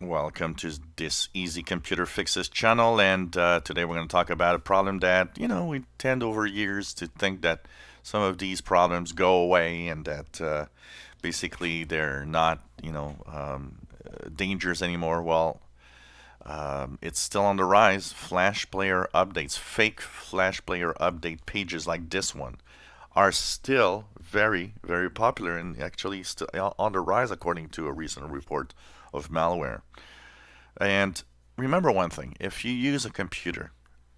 Welcome to this Easy Computer Fixes channel, and today we're going to talk about a problem that, we tend over years to think that some of these problems go away and that basically they're not, dangers anymore. Well, it's still on the rise. Flash player updates, fake Flash player update pages like this one are still very, very popular and actually still on the rise according to a recent report of malware. And remember one thing, if you use a computer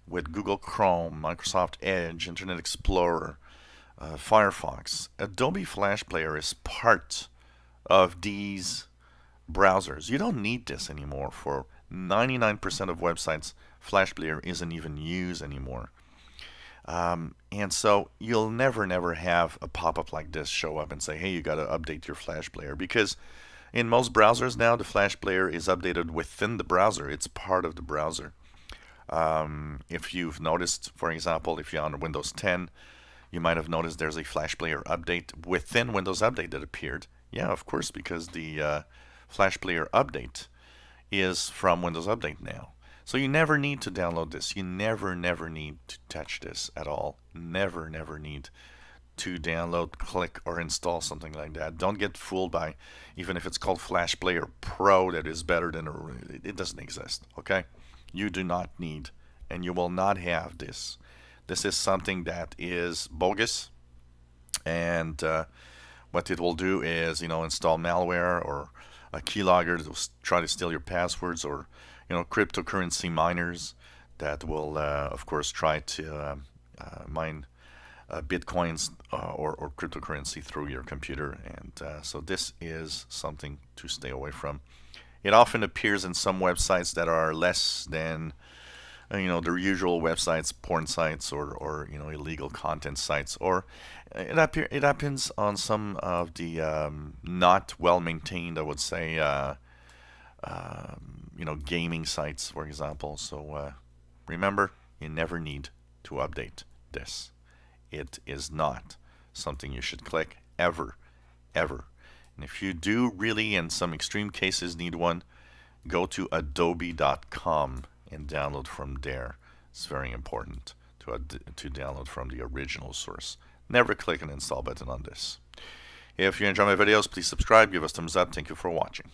with Google Chrome, Microsoft Edge, Internet Explorer, Firefox, Adobe Flash Player is part of these browsers. You don't need this anymore. For 99% of websites, Flash Player isn't even used anymore. And so you'll never have a pop-up like this show up and say, hey, you got to update your Flash Player, because in most browsers now, the Flash Player is updated within the browser. It's part of the browser. If you've noticed, for example, if you're on Windows 10, you might have noticed there's a Flash Player update within Windows Update that appeared. Yeah, of course, because the Flash Player update is from Windows Update now. So you never need to download this. You never need to touch this at all. Never need to download, click, or install something like that. Don't get fooled by, even if it's called Flash Player Pro, that is better than it doesn't exist. Okay, you do not need, and you will not have this. This is something that is bogus, and what it will do is, install malware or a keylogger that will try to steal your passwords, or cryptocurrency miners that will, of course, try to mine bitcoins or cryptocurrency through your computer. And so this is something to stay away from. It often appears in some websites that are less than the usual websites, porn sites, or illegal content sites, or it happens on some of the not well maintained, I would say, gaming sites, for example. So remember, you never need to update this. It is not something you should click ever. And if you do really, in some extreme cases, need one, go to adobe.com and download from there. It's very important to download from the original source. Never click an install button on this. If you enjoy my videos, please subscribe, give us thumbs up. Thank you for watching.